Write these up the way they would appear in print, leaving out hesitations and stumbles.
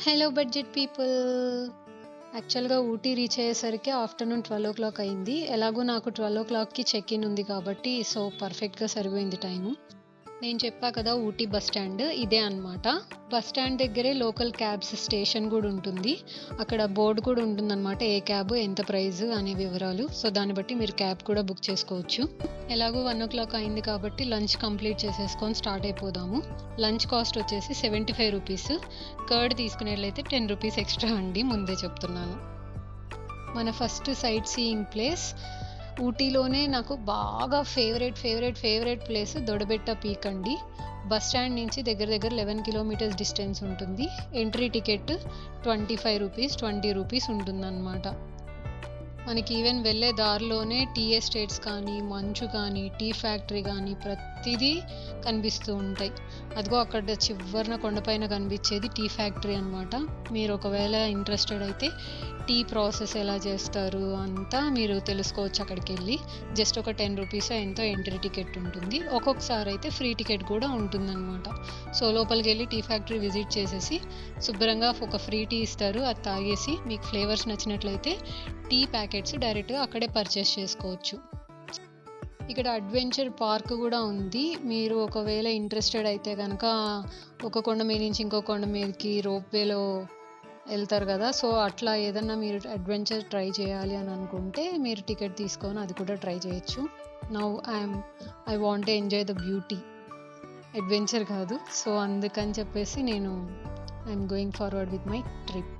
Hello budget people. యాక్చువల్‌గా Ooty reach అయ్యేసరికి afternoon 12:00 అయింది. ఎలాగో నాకు 12:00కి చెక్ ఇన్ ఉంది కాబట్టి పర్ఫెక్ట్‌గా సరిపోయింది టైము. నేను చెప్పా కదా ఊటీ బస్ స్టాండ్ ఇదే అన్నమాట. బస్ స్టాండ్ దగ్గరే లోకల్ క్యాబ్స్ స్టేషన్ కూడా ఉంటుంది. అక్కడ బోర్డ్ కూడా ఉంటుందన్నమాట. ఏ క్యాబ్ ఎంత ప్రైస్ అనే వివరాలు. దాన్ని బట్టి మీరు క్యాబ్ కూడా బుక్ చేసుకోవచ్చు. ఎలాగో 1:00 అయింది కాబట్టి లంచ్ కంప్లీట్ చేసేసుకొని స్టార్ట్ అయిపోదాము. లంచ్ కాస్ట్ వచ్చేసి 75 రూపీస్. కర్డ్ తీసుకునేట్లయితే 10 రూపీస్ ఎక్స్ట్రా అండి, ముందే చెప్తున్నాను. మన ఫస్ట్ సైట్ సీయింగ్ ప్లేస్ ఊటీలోనే నాకు బాగా ఫేవరెట్ ప్లేస్ దొడబెట్ట పీక్ అండి. బస్ స్టాండ్ నుంచి దగ్గర 11 కిలోమీటర్స్ డిస్టెన్స్ ఉంటుంది. ఎంట్రీ టికెట్ 25 రూపీస్, 20 రూపీస్ ఉంటుందన్నమాట. మనకి ఈవెన్ వెళ్ళే దారిలోనే టీ ఎస్టేట్స్ కానీ, మంచు కానీ, టీ ఫ్యాక్టరీ కానీ ప్రతిదీ కనిపిస్తూ ఉంటాయి. అదిగో అక్కడ చివరన కొండపైన కనిపించేది టీ ఫ్యాక్టరీ అనమాట. మీరు ఒకవేళ ఇంట్రెస్టెడ్ అయితే టీ ప్రాసెస్ ఎలా చేస్తారు అంతా మీరు తెలుసుకోవచ్చు అక్కడికి వెళ్ళి. జస్ట్ ఒక 10 రూపీస్ ఎంతో ఎంట్రీ టికెట్ ఉంటుంది. ఒక్కొక్కసారి అయితే ఫ్రీ టికెట్ కూడా ఉంటుందన్నమాట. లోపలికి వెళ్ళి టీ ఫ్యాక్టరీ విజిట్ చేసేసి శుభ్రంగా ఒక ఫ్రీ టీ ఇస్తారు. అది తాగేసి మీకు ఫ్లేవర్స్ నచ్చినట్లయితే టీ ప్యాకెట్స్ డైరెక్ట్గా అక్కడే పర్చేస్ చేసుకోవచ్చు. ఇక్కడ అడ్వెంచర్ పార్క్ కూడా ఉంది. మీరు ఒకవేళ ఇంట్రెస్టెడ్ అయితే కనుక ఒక కొండ మీద నుంచి ఇంకో కొండ మీదకి రోప్వేలో వెళ్తారు కదా, అట్లా ఏదన్నా మీరు అడ్వెంచర్ ట్రై చేయాలి అని అనుకుంటే మీరు టికెట్ తీసుకొని అది కూడా ట్రై చేయొచ్చు. Now I want to enjoy the beauty, adventure కాదు. అందుకని చెప్పేసి నేను I'm going forward with my trip.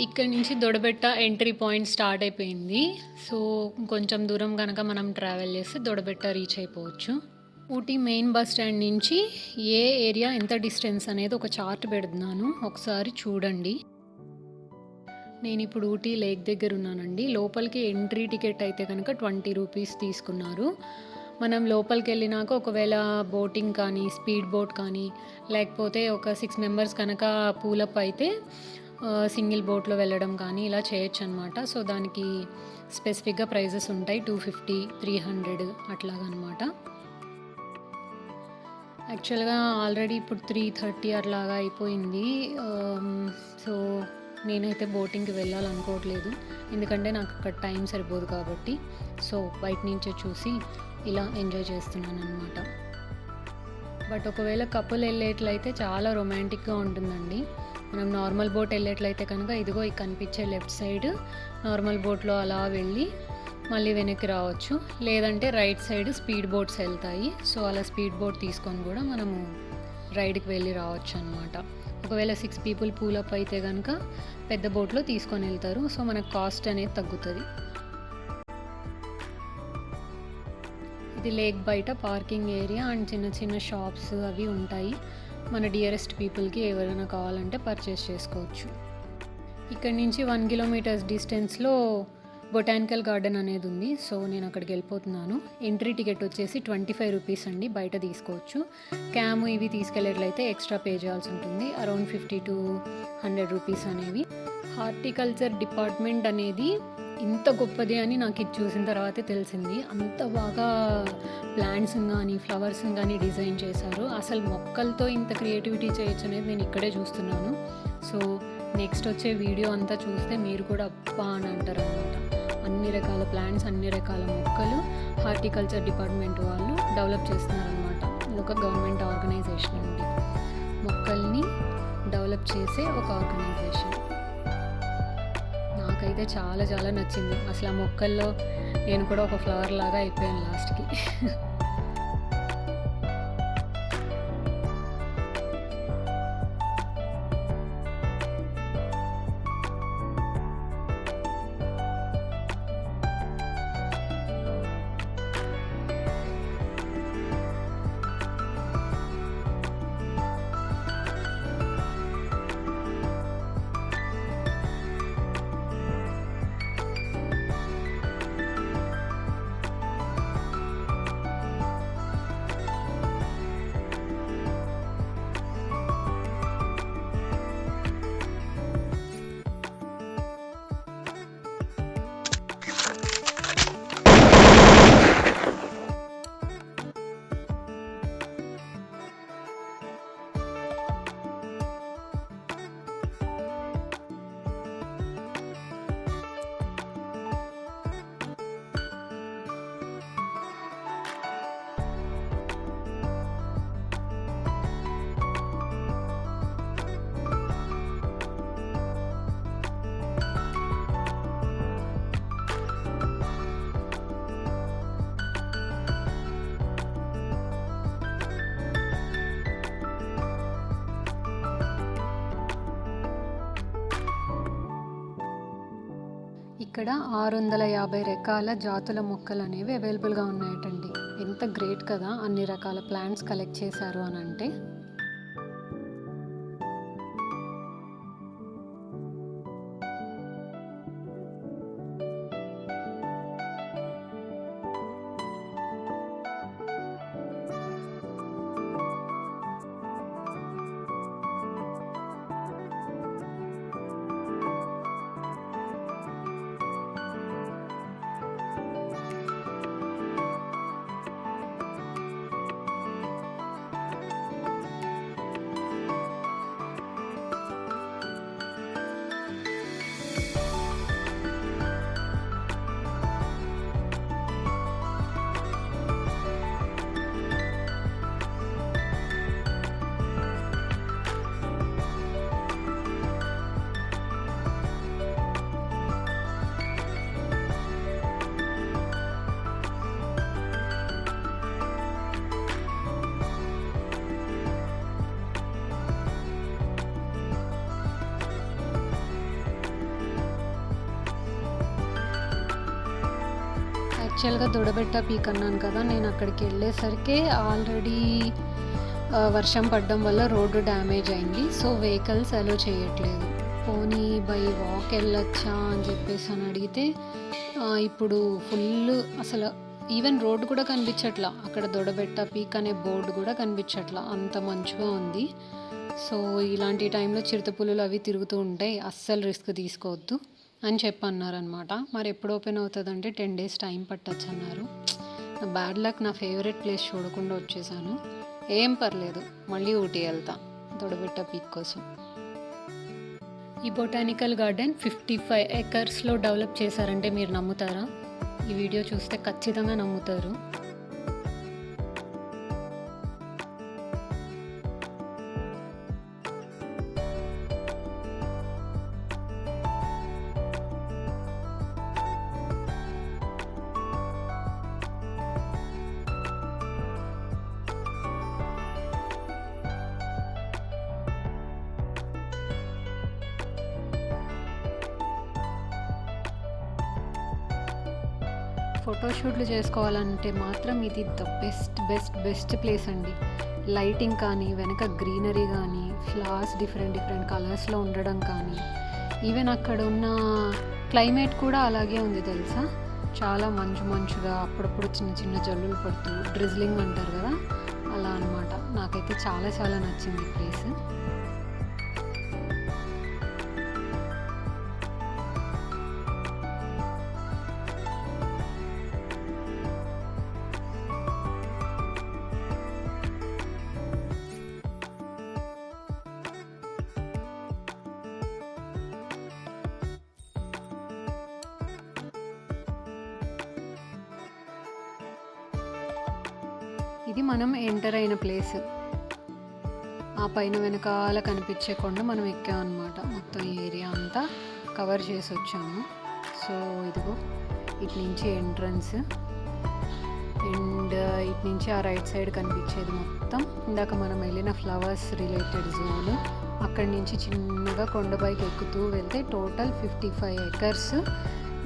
ఇక్కడ నుంచి దొడబెట్ట ఎంట్రీ పాయింట్ స్టార్ట్ అయిపోయింది. కొంచెం దూరం కనుక మనం ట్రావెల్ చేస్తే దొడబెట్ట రీచ్ అయిపోవచ్చు. ఊటీ మెయిన్ బస్ స్టాండ్ నుంచి ఏ ఏరియా ఎంత డిస్టెన్స్ అనేది ఒక చార్ట్ పెడుతున్నాను, ఒకసారి చూడండి. నేను ఇప్పుడు ఊటీ లేక్ దగ్గర ఉన్నానండి. లోపలికి ఎంట్రీ టికెట్ అయితే కనుక 20 రూపీస్ తీసుకున్నారు. మనం లోపలికి వెళ్ళినాక ఒకవేళ బోటింగ్ కానీ, స్పీడ్ బోట్ కానీ, లేకపోతే ఒక 6 మెంబర్స్ కనుక పూలప్ అయితే సింగిల్ బోట్లో వెళ్ళడం కానీ ఇలా చేయొచ్చు అనమాట. దానికి స్పెసిఫిక్గా ప్రైజెస్ ఉంటాయి. 250, 300 అట్లాగనమాట. యాక్చువల్గా ఆల్రెడీ ఇప్పుడు 3:30 అట్లాగా అయిపోయింది. నేనైతే బోటింగ్కి వెళ్ళాలనుకోవట్లేదు, ఎందుకంటే నాకు అక్కడ టైం సరిపోదు కాబట్టి. బయట నుంచే చూసి ఇలా ఎంజాయ్ చేస్తున్నాను అనమాట. బట్ ఒకవేళ కపుల్ వెళ్ళేట్లయితే చాలా రొమాంటిక్గా ఉంటుందండి. మనం నార్మల్ బోట్ వెళ్ళేట్లయితే కనుక ఇదిగో ఈ కనిపించే లెఫ్ట్ సైడ్ నార్మల్ బోట్లో అలా వెళ్ళి మళ్ళీ వెనక్కి రావచ్చు. లేదంటే రైట్ సైడ్ స్పీడ్ బోట్స్ వెళ్తాయి. అలా స్పీడ్ బోట్ తీసుకొని కూడా మనము రైడ్కి వెళ్ళి రావచ్చు అనమాట. ఒకవేళ 6 పీపుల్ పూలప్ అయితే కనుక పెద్ద బోట్లో తీసుకొని వెళ్తారు. మనకు కాస్ట్ అనేది తగ్గుతుంది. ఇది లేక్ బయట పార్కింగ్ ఏరియా అండ్ చిన్న చిన్న షాప్స్ అవి ఉంటాయి. మన డియరెస్ట్ పీపుల్కి ఎవరైనా కావాలంటే పర్చేస్ చేసుకోవచ్చు. ఇక్కడ నుంచి 1 కిలోమీటర్స్ డిస్టెన్స్లో బొటానికల్ గార్డెన్ అనేది ఉంది. నేను అక్కడికి వెళ్ళిపోతున్నాను. ఎంట్రీ టికెట్ వచ్చేసి 25 రూపీస్ అండి, బయట తీసుకోవచ్చు. క్యాము ఇవి తీసుకెళ్ళేట్లయితే ఎక్స్ట్రా పే చేయాల్సి ఉంటుంది, అరౌండ్ 50 to 100 రూపీస్ అనేవి. హార్టికల్చర్ డిపార్ట్మెంట్ అనేది ఇంత గొప్పది అని నాకు ఇది చూసిన తర్వాతే తెలిసింది. అంత బాగా ప్లాంట్స్ని కానీ ఫ్లవర్స్ని కానీ డిజైన్ చేశారు. అసలు మొక్కలతో ఇంత క్రియేటివిటీ చేయొచ్చు అనేది నేను ఇక్కడే చూస్తున్నాను. నెక్స్ట్ వచ్చే వీడియో అంతా చూస్తే మీరు కూడా అబ్బా అని అంటారు అనమాట. అన్ని రకాల ప్లాంట్స్, అన్ని రకాల మొక్కలు హార్టికల్చర్ డిపార్ట్మెంట్ వాళ్ళు డెవలప్ చేస్తున్నారనమాట. ఇది ఒక గవర్నమెంట్ ఆర్గనైజేషన్ అండి, మొక్కల్ని డెవలప్ చేసే ఒక ఆర్గనైజేషన్. నాకైతే చాలా చాలా నచ్చింది. అసలు ఆ మొక్కల్లో నేను కూడా ఒక ఫ్లవర్ లాగా అయిపోయాను లాస్ట్కి. ఇక్కడ 650 రకాల జాతుల మొక్కలు అనేవి అవైలబుల్గా ఉన్నాయటండి. ఎంత గ్రేట్ కదా, అన్ని రకాల ప్లాంట్స్ కలెక్ట్ చేశారు అని అంటే. యాక్చువల్గా దొడబెట్ట పీక్ అన్నాను కదా, నేను అక్కడికి వెళ్ళేసరికి ఆల్రెడీ వర్షం పడడం వల్ల రోడ్డు డ్యామేజ్ అయింది. సో వెహికల్స్ అలో చేయట్లేదు. పోనీ బై వాక్ వెళ్ళొచ్చా అని చెప్పేసి అని అడిగితే ఇప్పుడు ఫుల్ అసలు ఈవెన్ రోడ్డు కూడా కనిపించట్లా. అక్కడ దొడబెట్ట పీక్ అనే బోర్డు కూడా కనిపించట్లా, అంత మంచిగా ఉంది. సో ఇలాంటి టైంలో చిరుతపులులు అవి తిరుగుతూ ఉంటాయి, అస్సలు రిస్క్ తీసుకోవద్దు అని చెప్పి అన్నారనమాట. మరి ఎప్పుడు ఓపెన్ అవుతుందంటే 10 days టైం పట్టచ్చు అన్నారు. నా బ్యాడ్ లక్, నా ఫేవరెట్ ప్లేస్ చూడకుండా వచ్చేసాను. ఏం పర్లేదు, మళ్ళీ ఊటీ వెళ్తా దొడబెట్ట పీక్ కోసం. ఈ బొటానికల్ గార్డెన్ 55 acresలో డెవలప్ చేశారంటే మీరు నమ్ముతారా? ఈ వీడియో చూస్తే ఖచ్చితంగా నమ్ముతారు. ఫోటోషూట్లు చేసుకోవాలంటే మాత్రం ఇది ద బెస్ట్ ప్లేస్ అండి. లైటింగ్ కానీ, వెనక గ్రీనరీ కానీ, ఫ్లవర్స్ డిఫరెంట్ కలర్స్లో ఉండడం కానీ, ఈవెన్ అక్కడ ఉన్న క్లైమేట్ కూడా అలాగే ఉంది తెలుసా. చాలా మంచుగా అప్పుడప్పుడు చిన్న జల్లులు పడుతూ డ్రిజ్లింగ్ అంటారు కదా, అలా అనమాట. నాకైతే చాలా నచ్చింది ఈ ప్లేస్. ఇది మనం ఎంటర్ అయిన ప్లేస్. ఆ పైన వెనకాల కనిపించే కొండ మనం ఎక్కామన్నమాట. మొత్తం ఈ ఏరియా అంతా కవర్ చేసి వచ్చాము. సో ఇదిగో ఇటు నుంచి ఎంట్రన్స్, అండ్ ఇటు నుంచి ఆ రైట్ సైడ్ కనిపించేది మొత్తం ఇందాక మనం వెళ్ళిన ఫ్లవర్స్ రిలేటెడ్ జోన్. అక్కడి నుంచి చిన్నగా కొండపైకి ఎక్కుతూ వెళ్తే టోటల్ 55 acres.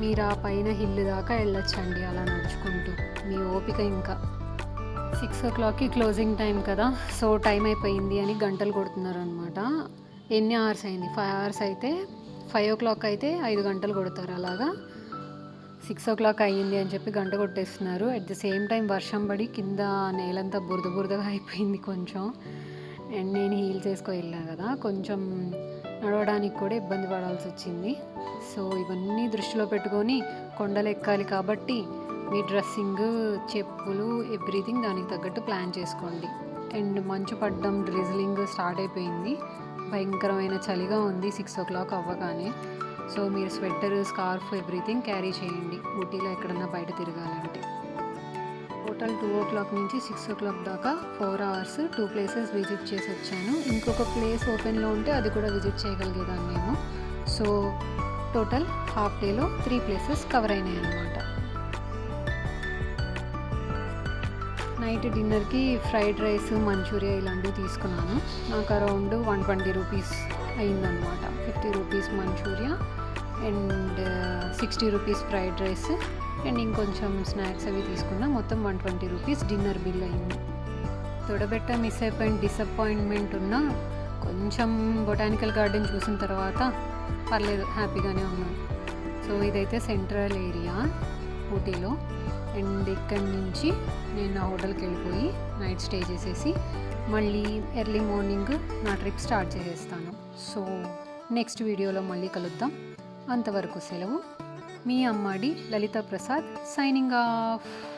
మీరు ఆ పైన హిల్ దాకా వెళ్ళొచ్చండి అలా నడుచుకుంటూ, మీ ఓపిక. ఇంకా 6 o'clockకి క్లోజింగ్ టైం కదా, సో టైం అయిపోయింది అని గంటలు కొడుతున్నారు అనమాట. ఎన్ని అవర్స్ అయింది? 5 hours అయితే 5 o'clock అయితే 5 గంటలు కొడతారు. అలాగా 6 o'clock అయ్యింది అని చెప్పి గంట కొట్టేస్తున్నారు. అట్ ద సేమ్ టైం వర్షం పడి కింద నేలంతా బురదగా అయిపోయింది కొంచెం. అండ్ నేను హీల్స్ వేసుకొని వెళ్ళాను కదా, కొంచెం నడవడానికి కూడా ఇబ్బంది పడాల్సి వచ్చింది. సో ఇవన్నీ దృష్టిలో పెట్టుకొని కొండలు ఎక్కాలి కాబట్టి మీ డ్రెస్సింగ్, చెప్పులు, ఎవ్రీథింగ్ దానికి తగ్గట్టు ప్లాన్ చేసుకోండి. అండ్ మంచు పడ్డం, డ్రిజ్లింగ్ స్టార్ట్ అయిపోయింది. భయంకరమైన చలిగా ఉంది 6 o'clock అవ్వగానే. సో మీరు స్వెటర్, స్కార్ఫ్ ఎవ్రీథింగ్ క్యారీ చేయండి ఊటీలో ఎక్కడన్నా బయట తిరగాలంటే. టోటల్ 2 o'clock నుంచి 6 o'clock దాకా 4 hours 2 places విజిట్ చేసి వచ్చాను. ఇంకొక ప్లేస్ ఓపెన్లో ఉంటే అది కూడా విజిట్ చేయగలిగేదాన్ని నేను. సో టోటల్ హాఫ్ డేలో 3 places కవర్ అయినాయి అన్నమాట. నైట్ డిన్నర్కి ఫ్రైడ్ రైస్, మంచూరియా ఇలాంటివి తీసుకున్నాను. నాకు అరౌండ్ 120 rupees అయిందనమాట. 50 rupees Manchuria and 60 rupees fried rice and ఇంకొంచెం స్నాక్స్ అవి తీసుకున్నా. మొత్తం 120 రూపీస్ డిన్నర్ బిల్ అయింది. తొడబెట్ట మిస్ అయిపోయిన డిసప్పాయింట్మెంట్ ఉన్నా కొంచెం బొటానికల్ గార్డెన్ చూసిన తర్వాత పర్లేదు, హ్యాపీగానే ఉన్నాను. సో ఇదైతే సెంట్రల్ ఏరియా ఊటీలో. అండ్ ఇక్కడి నుంచి నేను నా హోటల్కి వెళ్ళిపోయి నైట్ స్టే చేసేసి మళ్ళీ ఎర్లీ మార్నింగ్ నా ట్రిప్ స్టార్ట్ చేసేస్తాను. సో నెక్స్ట్ వీడియోలో మళ్ళీ కలుద్దాం. అంతవరకు సెలవు. మీ అమ్మాడి లలితా ప్రసాద్ సైనింగ్ ఆఫ్.